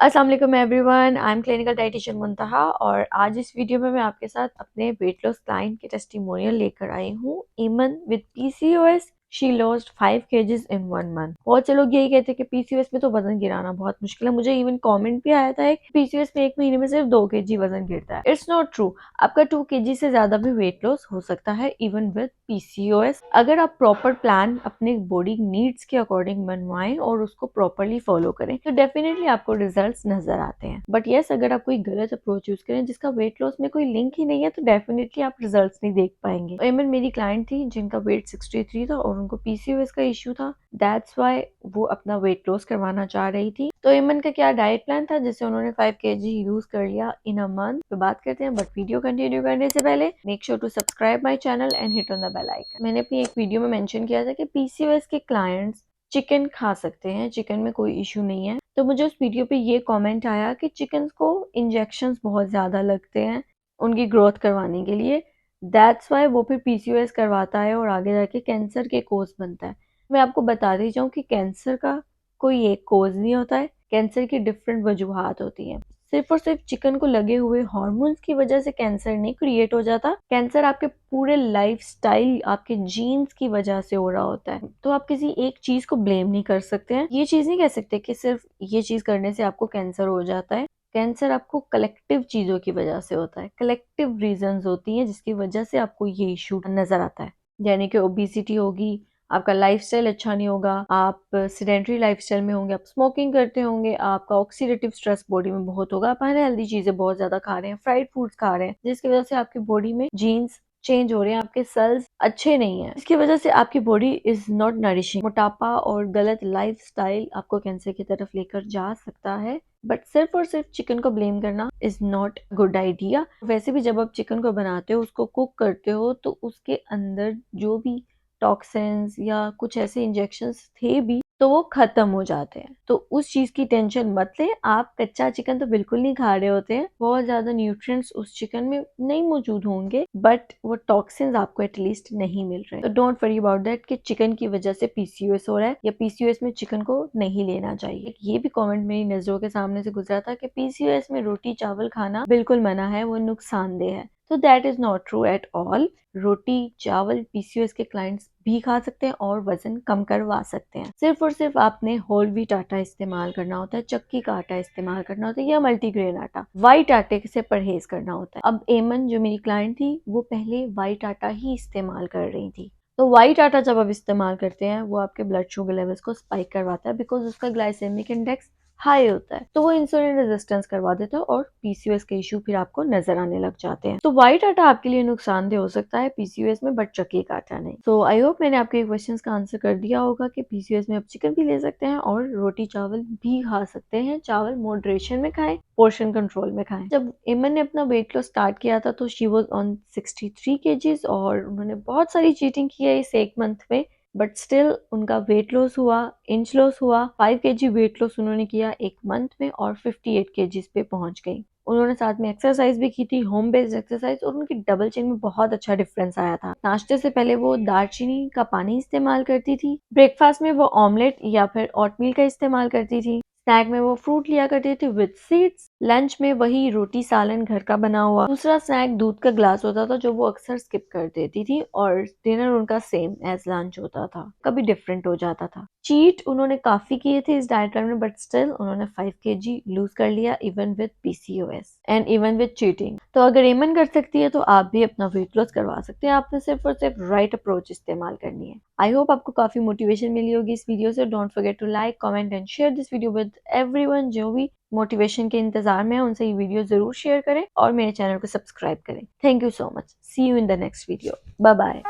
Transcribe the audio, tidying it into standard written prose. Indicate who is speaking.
Speaker 1: अस्सलाम वालेकुम everyone, I am clinical dietitian Muntaha और आज इस वीडियो में मैं आपके साथ अपने वेट लॉस क्लाइंट के टेस्टिमोनियल लेकर आई हूँ। Eman with PCOS she lost 5 kgs in 1 month. बहुत से लोग यही कहते हैं कि पीसीओएस में तो वजन गिराना बहुत मुश्किल है। मुझे इवन कमेंट भी आया था कि पीसीओएस में 1 महीने में सिर्फ 2 kg वजन गिरता है। It's not true. आपका 2 kg से ज्यादा भी वेट लॉस हो सकता है इवन विद पीसीओएस, अगर आप प्रॉपर प्लान अपने बॉडी नीड्स के अकॉर्डिंग बनवाएं और उसको प्रॉपरली फॉलो करें तो डेफिनेटली आपको रिजल्ट्स नजर आते हैं। बट यस, अगर आप कोई गलत अप्रोच यूज करें जिसका वेट लॉस में कोई लिंक ही नहीं है तो डेफिनेटली आप रिजल्ट्स नहीं देख पाएंगे। एमन मेरी क्लाइंट थी जिनका वेट 63 था और उनको पीसीओएस का इश्यू था। दैट्स वाई वो अपना वेट लॉस करवाना चाह रही थी। तो एमन का क्या डाइट प्लान था जिससे उन्होंने 5 kg लूज कर लिया इन अ मंथ, तो बात करते हैं। बट वीडियो कंटिन्यू करने से पहले make sure to subscribe my channel and hit on the bell icon. मैंने अपनी एक वीडियो में मेंशन किया था कि पीसीओएस के क्लाइंट्स चिकन खा सकते हैं, चिकन में कोई इशू नहीं है। तो मुझे उस वीडियो पे ये कमेंट आया कि चिकन को इंजेक्शंस बहुत ज्यादा लगते हैं उनकी ग्रोथ करवाने के लिए, दैट्स वाई वो फिर पीसीओएस करवाता है और आगे जाके कैंसर के कोज बनता है। मैं आपको बता दी जाऊं कि कैंसर का कोई एक कोज नहीं होता है, कैंसर की डिफरेंट वजूहात होती हैं। सिर्फ और सिर्फ चिकन को लगे हुए हार्मोन्स की वजह से कैंसर नहीं क्रिएट हो जाता। कैंसर आपके पूरे लाइफस्टाइल, आपके जीन्स की वजह से हो रहा होता है। तो आप किसी एक चीज को ब्लेम नहीं कर सकते हैं। ये चीज नहीं कह सकते कि सिर्फ ये चीज करने से आपको कैंसर हो जाता है। कैंसर आपको कलेक्टिव चीजों की वजह से होता है, कलेक्टिव रीजंस होती हैं जिसकी वजह से आपको ये इशू नजर आता है। यानी कि ओबेसिटी होगी, आपका लाइफस्टाइल अच्छा नहीं होगा, आप सेडेंटरी लाइफस्टाइल में होंगे, आप स्मोकिंग करते होंगे, आपका ऑक्सीडेटिव स्ट्रेस बॉडी में बहुत होगा, आप अनहेल्दी चीजें बहुत ज्यादा खा रहे हैं, फ्राइड फूड्स खा रहे हैं जिसकी वजह से आपकी बॉडी में जीन्स चेंज हो रहे हैं, आपके सेल्स अच्छे नहीं है, इसकी वजह से आपकी बॉडी इज नॉट नरिशिंग। मोटापा और गलत लाइफस्टाइल आपको कैंसर की तरफ लेकर जा सकता है। बट सिर्फ और सिर्फ चिकन को ब्लेम करना इज नॉट गुड आइडिया। वैसे भी जब आप चिकन को बनाते हो, उसको कुक करते हो, तो उसके अंदर जो भी टॉक्सिन्स या कुछ ऐसे इंजेक्शंस थे भी तो वो खत्म हो जाते हैं। तो उस चीज की टेंशन मत ले। आप कच्चा चिकन तो बिल्कुल नहीं खा रहे होते हैं, बहुत ज्यादा न्यूट्रिएंट्स उस चिकन में नहीं मौजूद होंगे, बट वो टॉक्सिन्स आपको एटलीस्ट नहीं मिल रहे। तो डोंट वरी अबाउट दैट कि चिकन की वजह से पीसीओएस हो रहा है या पीसीओएस में चिकन को नहीं लेना चाहिए। ये भी कमेंट मेरी नजरों के सामने से गुजरा था कि पीसीओएस में रोटी चावल खाना बिल्कुल मना है, वो नुकसानदेह है। तो that is not true at all. रोटी चावल पीसीओएस के क्लाइंट्स भी खा सकते हैं और वजन कम करवा सकते हैं। सिर्फ और सिर्फ आपने होल व्हीट आटा इस्तेमाल करना होता है, चक्की का आटा इस्तेमाल करना होता है या मल्टीग्रेन आटा। व्हाइट आटे से परहेज करना होता है। अब एमन जो मेरी क्लाइंट थी वो पहले व्हाइट आटा ही इस्तेमाल कर रही थी। तो व्हाइट आटा जब आप इस्तेमाल करते हैं वो आपके ब्लड शुगर लेवल्स को स्पाइक करवाता है बिकॉज उसका ग्लाइसेमिक इंडेक्स हाई होता है, तो वो इंसुलिन रेजिस्टेंस करवा देता है और पीसीओएस के इशू फिर आपको नजर आने लग जाते हैं। तो व्हाइट आटा आपके लिए नुकसानदेह हो सकता है पीसीओएस में, बट चक्की का आटा नहीं। तो आई होप मैंने आपके क्वेश्चंस का आंसर कर दिया होगा कि पीसीओएस में आप चिकन भी ले सकते हैं और रोटी चावल भी खा सकते हैं। चावल मॉडरेशन में खाएं, पोर्शन कंट्रोल में खाएं। जब एमन ने अपना वेट लॉस स्टार्ट किया था तो शी वाज ऑन 63 kgs और उन्होंने बहुत सारी चीटिंग की है इस 1 मंथ में, बट स्टिल उनका वेट लॉस हुआ, इंच लॉस हुआ। 5 kg वेट लॉस उन्होंने किया 1 मंथ में और 58 kgs पे पहुंच गई। उन्होंने साथ में एक्सरसाइज भी की थी, होम बेस्ड एक्सरसाइज, और उनकी डबल चेन में बहुत अच्छा डिफरेंस आया था। नाश्ते से पहले वो दालचीनी का पानी इस्तेमाल करती थी, ब्रेकफास्ट में वो ऑमलेट या फिर ओटमील का इस्तेमाल करती थी, स्नैक में वो फ्रूट लिया करती थी विद सीड्स, लंच में वही रोटी सालन घर का बना हुआ, दूसरा स्नैक दूध का ग्लास होता था जो वो अक्सर स्किप कर देती थी, और डिनर उनका सेम एज लंच होता था, कभी डिफरेंट हो जाता था। चीट उन्होंने काफी किए थे इस डाइट प्लान में, बट स्टिल उन्होंने 5 kg लूज कर लिया even with PCOS and even with cheating. तो अगर एमन कर सकती है तो आप भी अपना वेट लॉस करवा सकते हैं। आपने सिर्फ और सिर्फ राइट अप्रोच इस्तेमाल करनी है। आई होप आपको काफी मोटिवेशन मिली होगी इस वीडियो से। Don't forget to like, comment and share this video with everyone. जो भी मोटिवेशन के इंतजार में है उनसे ये वीडियो जरूर शेयर करें और मेरे चैनल को सब्सक्राइब करें। Thank you so much. See you in the next video. Bye bye.